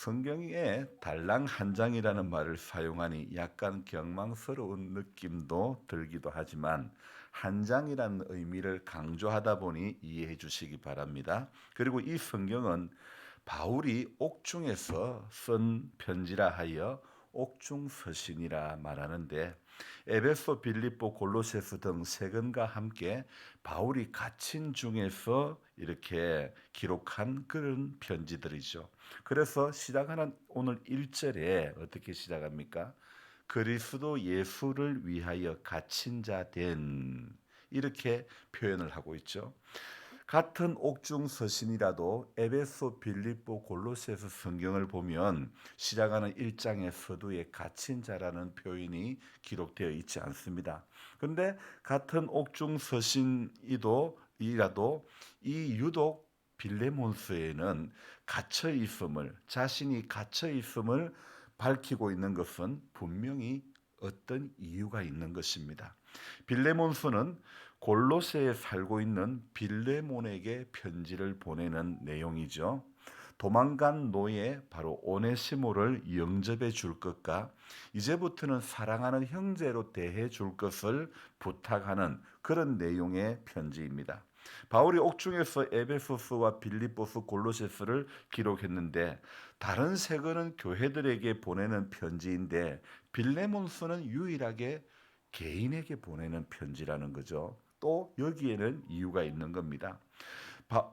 성경에 달랑 한 장이라는 말을 사용하니 약간 경망스러운 느낌도 들기도 하지만 한 장이라는 의미를 강조하다 보니 이해해 주시기 바랍니다. 그리고 이 성경은 바울이 옥중에서 쓴 편지라 하여 옥중서신이라 말하는데 에베소, 빌립보, 골로새서 등 세 권과 함께 바울이 갇힌 중에서 이렇게 기록한 그런 편지들이죠. 그래서 시작하는 오늘 1절에 어떻게 시작합니까? 그리스도 예수를 위하여 갇힌 자 된 이렇게 표현을 하고 있죠. 같은 옥중 서신이라도 에베소, 빌립보, 골로새서 성경을 보면 시작하는 1장의 서두에 갇힌 자라는 표현이 기록되어 있지 않습니다. 그런데 같은 옥중 서신이라도 이 유독 빌레몬스에는 갇혀 있음을 자신이 갇혀 있음을 밝히고 있는 것은 분명히 어떤 이유가 있는 것입니다. 빌레몬스는 골로새에 살고 있는 빌레몬에게 편지를 보내는 내용이죠. 도망간 노예 바로 오네시모를 영접해 줄 것과 이제부터는 사랑하는 형제로 대해 줄 것을 부탁하는 그런 내용의 편지입니다. 바울이 옥중에서 에베소서와 빌립보서, 골로새서를 기록했는데 다른 세 권은 교회들에게 보내는 편지인데 빌레몬서는 유일하게 개인에게 보내는 편지라는 거죠. 또 여기에는 이유가 있는 겁니다.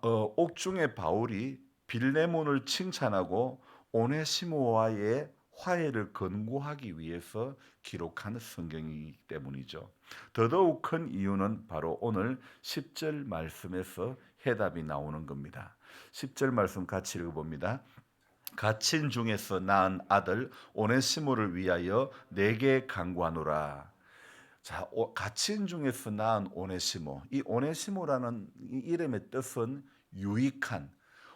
옥중의 바울이 빌레몬을 칭찬하고 오네시모와의 화해를 권고하기 위해서 기록한 성경이기 때문이죠. 더더욱 큰 이유는 바로 오늘 10절 말씀에서 해답이 나오는 겁니다. 10절 말씀 같이 읽어봅니다. 갇힌 중에서 낳은 아들 오네시모를 위하여 내게 간구하노라. 자, 갇힌 중에서 낳은 오네시모. 이 오네시모라는 이 이름의 뜻은 유익한.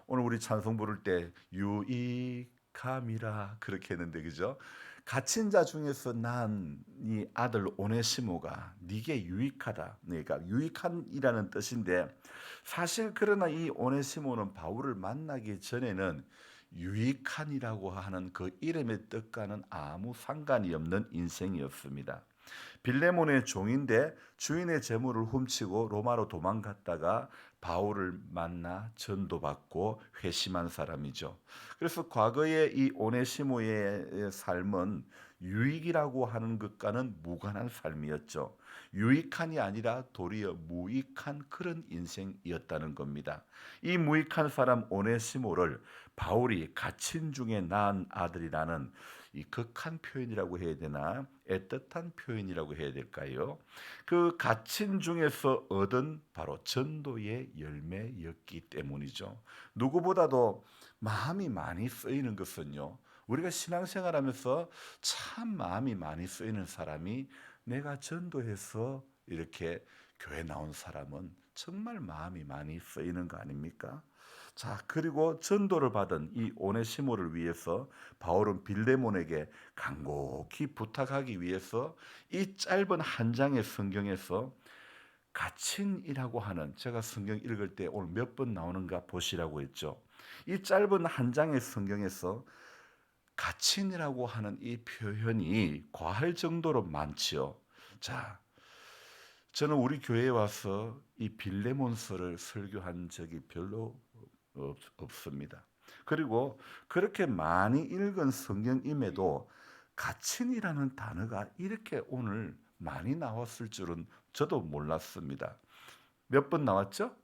오늘 우리 찬송 부를 때 유익함이라 그렇게 했는데 그죠? 갇힌 자 중에서 낳은 이 아들 오네시모가 네게 유익하다. 그러니까 유익한이라는 뜻인데 사실 그러나 이 오네시모는 바울을 만나기 전에는 유익한이라고 하는 그 이름의 뜻과는 아무 상관이 없는 인생이었습니다. 빌레몬의 종인데 주인의 재물을 훔치고 로마로 도망갔다가 바울을 만나 전도받고 회심한 사람이죠. 그래서 과거의 이 오네시모의 삶은 유익이라고 하는 것과는 무관한 삶이었죠. 유익한이 아니라 도리어 무익한 그런 인생이었다는 겁니다. 이 무익한 사람 오네시모를 바울이 갇힌 중에 낳은 아들이라는 이 극한 표현이라고 해야 되나 애틋한 표현이라고 해야 될까요? 그 갇힌 중에서 얻은 바로 전도의 열매였기 때문이죠. 누구보다도 마음이 많이 쓰이는 것은요. 우리가 신앙생활하면서 참 마음이 많이 쓰이는 사람이 내가 전도해서 이렇게 교회 나온 사람은 정말 마음이 많이 쓰이는 거 아닙니까? 자, 그리고 전도를 받은 이 오네시모를 위해서 바울은 빌레몬에게 간곡히 부탁하기 위해서 이 짧은 한 장의 성경에서 갇힌이라고 하는 제가 성경 읽을 때 오늘 몇 번 나오는가 보시라고 했죠. 이 짧은 한 장의 성경에서 갇힌이라고 하는 이 표현이 과할 정도로 많지요. 자, 저는 우리 교회에 와서 이 빌레몬서를 설교한 적이 별로 없습니다. 그리고 그렇게 많이 읽은 성경임에도 갇힌이라는 단어가 이렇게 오늘 많이 나왔을 줄은 저도 몰랐습니다. 몇 번 나왔죠?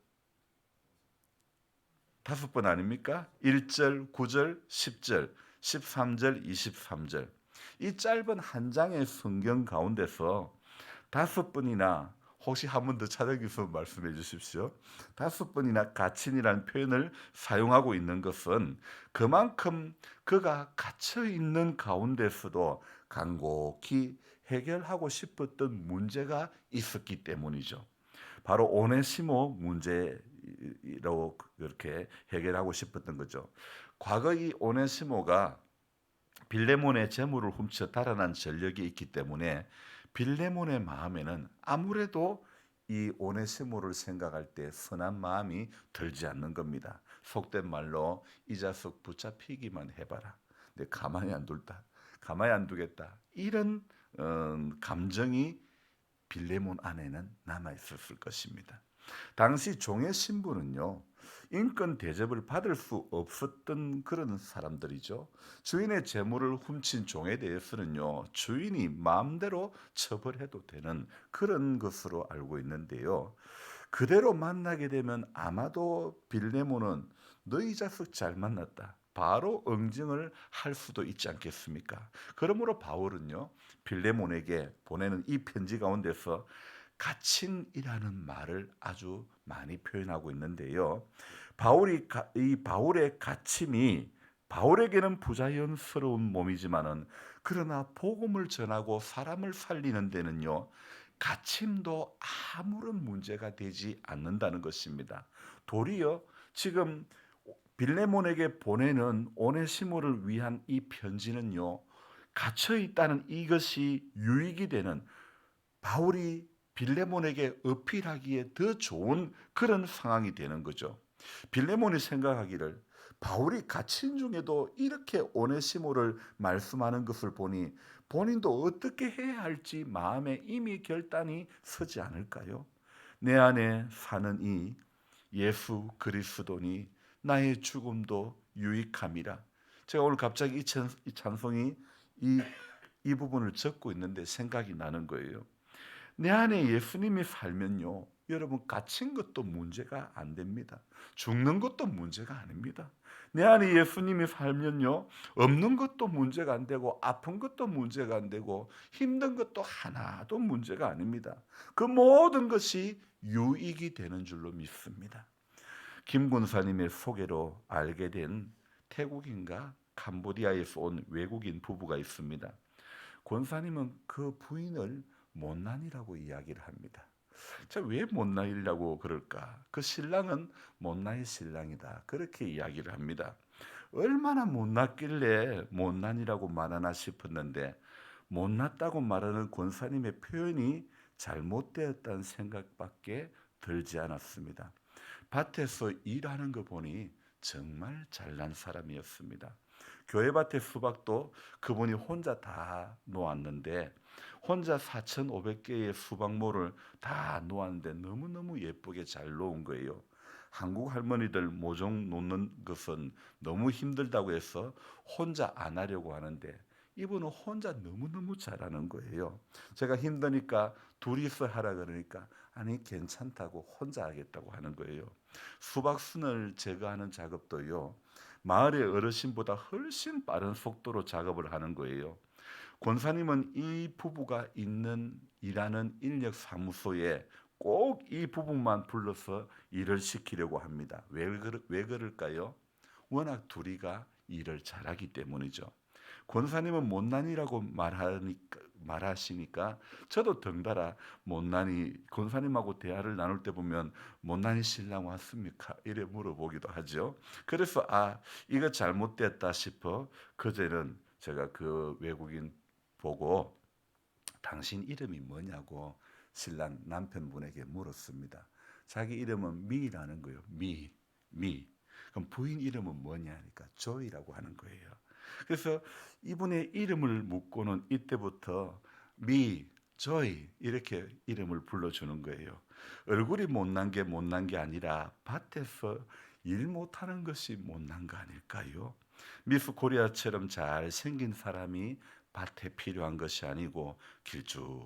5번 아닙니까? 1절, 9절, 10절, 13절, 23절. 이 짧은 한 장의 성경 가운데서 5번이나 혹시 한 번 더 찾아기서 말씀해 주십시오. 5번이나 갇힌이라는 표현을 사용하고 있는 것은 그만큼 그가 갇혀 있는 가운데서도 간곡히 해결하고 싶었던 문제가 있었기 때문이죠. 바로 오네시모 문제로 그렇게 해결하고 싶었던 거죠. 과거 이 오네시모가 빌레몬의 재물을 훔쳐 달아난 전력이 있기 때문에 빌레몬의 마음에는 아무래도 이 오네시모를 생각할 때 선한 마음이 들지 않는 겁니다. 속된 말로 이 자식 붙잡히기만 해봐라. 내 가만히 안 두겠다. 이런 감정이 빌레몬 안에는 남아 있었을 것입니다. 당시 종의 신분은요, 인권 대접을 받을 수 없었던 그런 사람들이죠. 주인의 재물을 훔친 종에 대해서는요, 주인이 마음대로 처벌해도 되는 그런 것으로 알고 있는데요. 그대로 만나게 되면 아마도 빌레몬은 너희 자식 잘 만났다, 바로 응징을 할 수도 있지 않겠습니까? 그러므로 바울은요, 빌레몬에게 보내는 이 편지 가운데서 갇힌이라는 말을 아주 많이 표현하고 있는데요. 이 바울의 갇힘이 바울에게는 부자연스러운 몸이지만은 그러나 복음을 전하고 사람을 살리는 데는요, 갇힘도 아무런 문제가 되지 않는다는 것입니다. 도리어 지금 빌레몬에게 보내는 오네시모를 위한 이 편지는요, 갇혀 있다는 이것이 유익이 되는, 바울이 빌레몬에게 어필하기에 더 좋은 그런 상황이 되는 거죠. 빌레몬이 생각하기를 바울이 갇힌 중에도 이렇게 오네시모를 말씀하는 것을 보니 본인도 어떻게 해야 할지 마음에 이미 결단이 서지 않을까요? 내 안에 사는 이 예수 그리스도니 나의 죽음도 유익함이라. 제가 오늘 갑자기 이 찬송이 이, 이 부분을 적고 있는데 생각이 나는 거예요. 내 안에 예수님이 살면요, 여러분 갇힌 것도 문제가 안 됩니다. 죽는 것도 문제가 아닙니다. 내 안에 예수님이 살면요, 없는 것도 문제가 안 되고 아픈 것도 문제가 안 되고 힘든 것도 하나도 문제가 아닙니다. 그 모든 것이 유익이 되는 줄로 믿습니다. 김 군사님의 소개로 알게 된 태국인가 캄보디아에서 온 외국인 부부가 있습니다. 권사님은 그 부인을 못난이라고 이야기를 합니다. 자, 왜 못난이라고 그럴까? 그 신랑은 못난이 신랑이다, 그렇게 이야기를 합니다. 얼마나 못났길래 못난이라고 말하나 싶었는데, 못났다고 말하는 권사님의 표현이 잘못되었다는 생각밖에 들지 않았습니다. 밭에서 일하는 거 보니 정말 잘난 사람이었습니다. 교회 밭의 수박도 그분이 혼자 다 놓았는데, 혼자 4,500개의 수박모를 다 놓았는데 너무너무 예쁘게 잘 놓은 거예요. 한국 할머니들 모종 놓는 것은 너무 힘들다고 해서 혼자 안 하려고 하는데, 이분은 혼자 너무너무 잘하는 거예요. 제가 힘드니까 둘이서 하라 그러니까 아니 괜찮다고 혼자 하겠다고 하는 거예요. 수박순을 제거하는 작업도요, 마을의 어르신보다 훨씬 빠른 속도로 작업을 하는 거예요. 권사님은 이 부부가 일하는 인력 사무소에 꼭 이 부부만 불러서 일을 시키려고 합니다. 왜 그럴까요? 워낙 둘이가 일을 잘하기 때문이죠. 권사님은 못난이라고 말하시니까 저도 덩달아 못난이, 권사님하고 대화를 나눌 때 보면 못난이 신랑 왔습니까? 이래 물어보기도 하죠. 그래서 이거 잘못됐다 싶어 그제는 제가 그 외국인 보고 당신 이름이 뭐냐고 신랑 남편분에게 물었습니다. 자기 이름은 미라는 거예요. 미. 그럼 부인 이름은 뭐냐니까 조이라고 하는 거예요. 그래서 이분의 이름을 묻고는 이때부터 미, 조이 이렇게 이름을 불러주는 거예요. 얼굴이 못난 게 아니라 밭에서 일 못하는 것이 못난 거 아닐까요? 미스 코리아처럼 잘생긴 사람이 밭에 필요한 것이 아니고,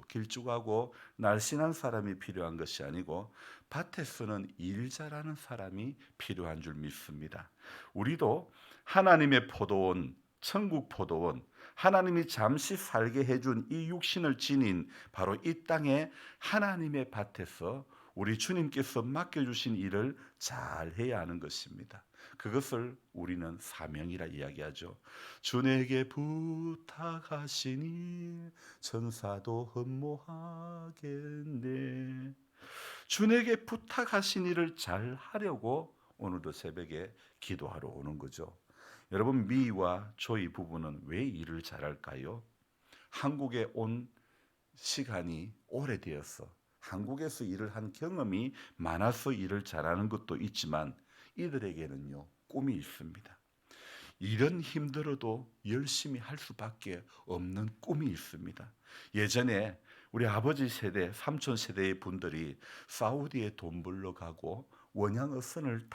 길쭉하고 날씬한 사람이 필요한 것이 아니고, 밭에서는 일 잘하는 사람이 필요한 줄 믿습니다. 우리도 하나님의 포도원, 천국 포도원, 하나님이 잠시 살게 해준 이 육신을 지닌 바로 이 땅에 하나님의 밭에서 우리 주님께서 맡겨주신 일을 잘 해야 하는 것입니다. 그것을 우리는 사명이라 이야기하죠. 주에게 부탁하시니 천사도 흠모하겠네. 주에게 부탁하신 일을 잘 하려고 오늘도 새벽에 기도하러 오는 거죠. 여러분, 미와 조이 부부는 왜 일을 잘할까요? 한국에 온 시간이 오래되어서 한국에서 일을 한 경험이 많아서 일을 잘하는 것도 있지만, 이들에게는요 꿈이 있습니다. 일은 힘들어도 열심히 할 수밖에 없는 꿈이 있습니다. 예전에 우리 아버지 세대, 삼촌 세대의 분들이 사우디에 돈 벌러 가고 원양어선을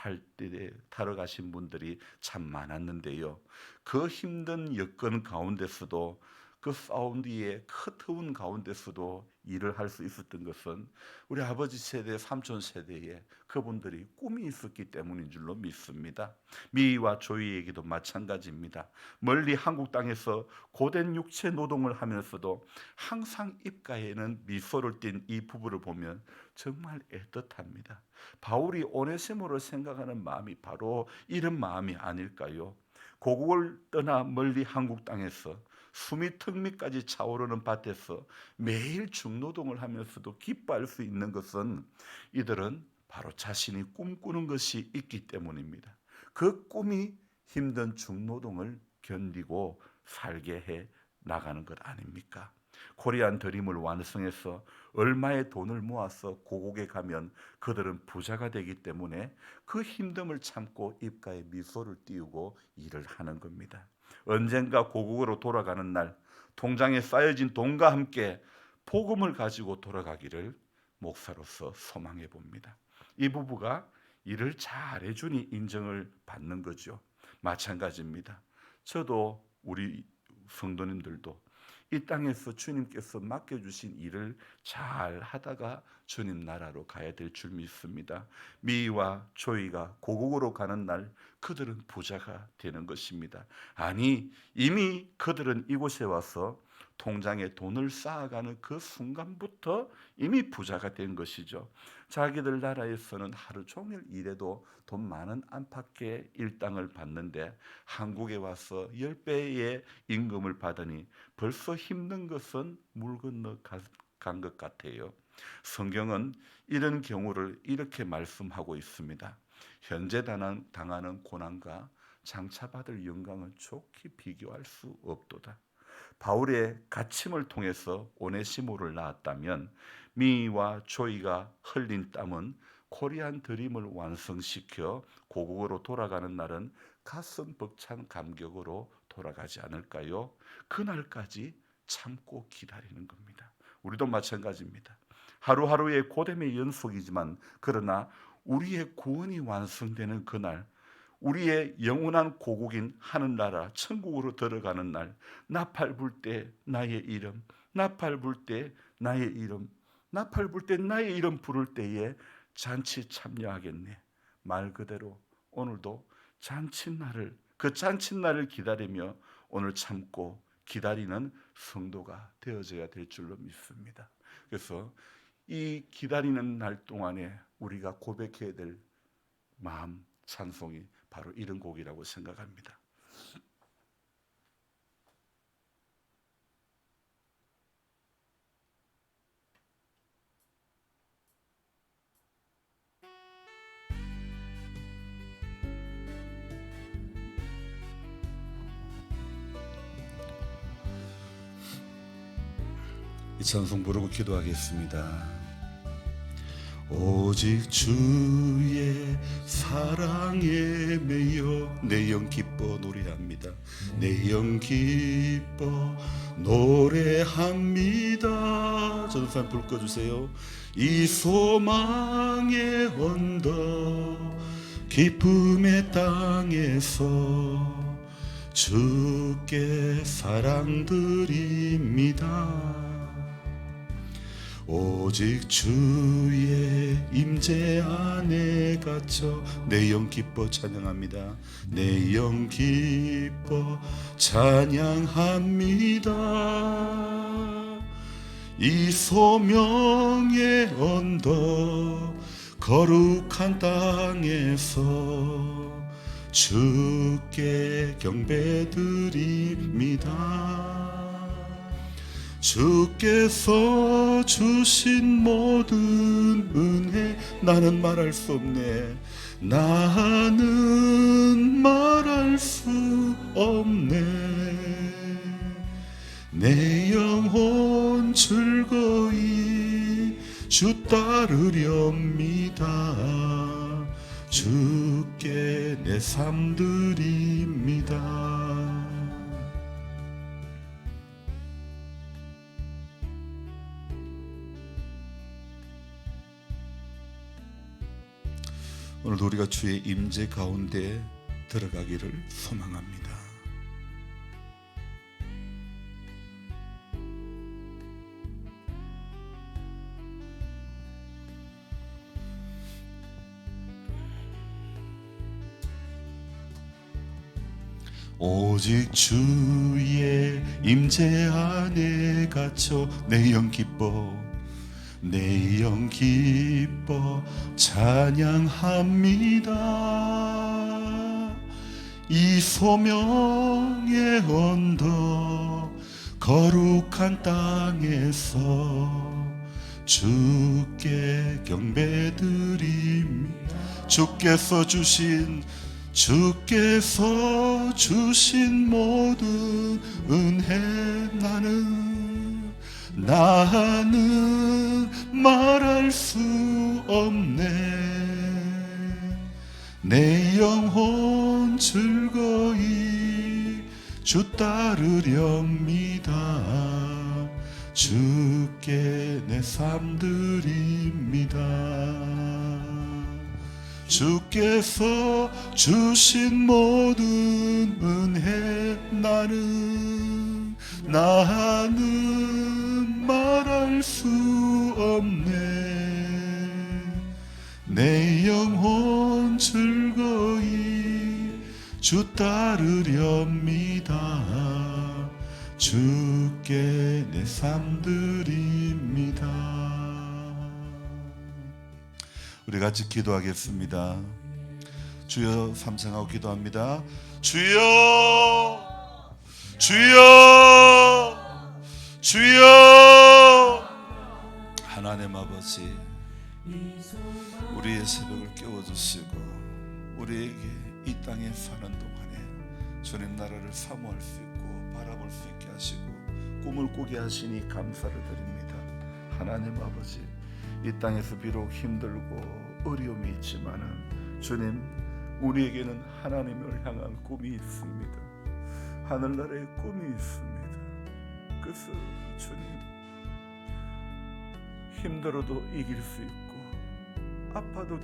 타러 가신 분들이 참 많았는데요. 그 힘든 여건 가운데서도, 그 사우디의 커트운 가운데서도 일을 할 수 있었던 것은 우리 아버지 세대, 삼촌 세대에 그분들이 꿈이 있었기 때문인 줄로 믿습니다. 미와 조이에게도 마찬가지입니다. 멀리 한국 땅에서 고된 육체 노동을 하면서도 항상 입가에는 미소를 띤 이 부부를 보면 정말 애틋합니다. 바울이 오네시모를 생각하는 마음이 바로 이런 마음이 아닐까요? 고국을 떠나 멀리 한국 땅에서 숨이 턱밑까지 차오르는 밭에서 매일 중노동을 하면서도 기뻐할 수 있는 것은 이들은 바로 자신이 꿈꾸는 것이 있기 때문입니다. 그 꿈이 힘든 중노동을 견디고 살게 해 나가는 것 아닙니까? 코리안 드림을 완성해서 얼마의 돈을 모아서 고국에 가면 그들은 부자가 되기 때문에 그 힘듦을 참고 입가에 미소를 띄우고 일을 하는 겁니다. 언젠가 고국으로 돌아가는 날 통장에 쌓여진 돈과 함께 복음을 가지고 돌아가기를 목사로서 소망해 봅니다. 이 부부가 일을 잘해주니 인정을 받는 거죠. 마찬가지입니다. 저도 우리 성도님들도 이 땅에서 주님께서 맡겨주신 일을 잘 하다가 주님 나라로 가야 될 줄 믿습니다. 미와 조이가 고국으로 가는 날 그들은 부자가 되는 것입니다. 아니, 이미 그들은 이곳에 와서 통장에 돈을 쌓아가는 그 순간부터 이미 부자가 된 것이죠. 자기들 나라에서는 하루 종일 일해도 돈 많은 안팎의 일당을 받는데 한국에 와서 10배의 임금을 받으니 벌써 힘든 것은 물 건너 간 것 같아요. 성경은 이런 경우를 이렇게 말씀하고 있습니다. 현재 당하는 고난과 장차 받을 영광은 좋게 비교할 수 없도다. 바울의 갇힘을 통해서 오네시모를 낳았다면 미와 조이가 흘린 땀은 코리안 드림을 완성시켜 고국으로 돌아가는 날은 가슴 벅찬 감격으로 돌아가지 않을까요? 그날까지 참고 기다리는 겁니다. 우리도 마찬가지입니다. 하루하루의 고됨의 연속이지만 그러나 우리의 구원이 완성되는 그날, 우리의 영원한 고국인 하늘나라 천국으로 들어가는 날, 나팔 불 때 나의 이름, 나팔 불 때 나의 이름, 나팔 불 때 나의 이름 부를 때에 잔치 참여하겠네. 말 그대로 오늘도 잔칫날을, 그 잔칫날을 기다리며 오늘 참고 기다리는 성도가 되어져야 될 줄로 믿습니다. 그래서 이 기다리는 날 동안에 우리가 고백해야 될 마음 찬송이 바로 이런 곡이라고 생각합니다. 이 찬송 부르고 기도하겠습니다. 오직 주의 사랑에 매여 내 영 기뻐 노래합니다. 내 영 기뻐 노래합니다. 전도사님 불 꺼주세요. 이 소망의 언덕 기쁨의 땅에서 주께 사랑드립니다. 오직 주의 임재 안에 갇혀 내 영 기뻐 찬양합니다. 내 영 기뻐 찬양합니다. 이 소명의 언덕 거룩한 땅에서 주께 경배드립니다. 주께서 주신 모든 은혜 나는 말할 수 없네. 나는 말할 수 없네. 내 영혼 즐거이 주 따르렵니다. 주께 내 삶 드립니다. 오늘도 우리가 주의 임재 가운데 들어가기를 소망합니다. 오직 주의 임재 안에 갇혀 내 영 기뻐 내 영 기뻐 찬양합니다. 이 소명의 언덕 거룩한 땅에서 주께 경배드립니다. 주께서 주신 모든 은혜 나는 말할 수 없네. 내 영혼 즐거이 주 따르렵니다. 주께 내 삶 드립니다. 주께서 주신 모든 은혜 나는 말할 수 없네. 내 영혼 즐거이 주 따르렵니다. 주께 내 삶 드립니다. 우리 같이 기도하겠습니다. 주여 삼창하고 기도합니다. 주여 주여 주여. 하나님 아버지, 우리의 새벽을 깨워주시고 우리에게 이 땅에 사는 동안에 주님 나라를 사모할 수 있고 바라볼 수 있게 하시고 꿈을 꾸게 하시니 감사를 드립니다. 하나님 아버지, 이 땅에서 비록 힘들고 어려움이 있지만은 주님, 우리에게는 하나님을 향한 꿈이 있습니다. 하늘나라의 꿈이 있습니다. 그래서 주님, 힘들어도 이길 수 있고 아파도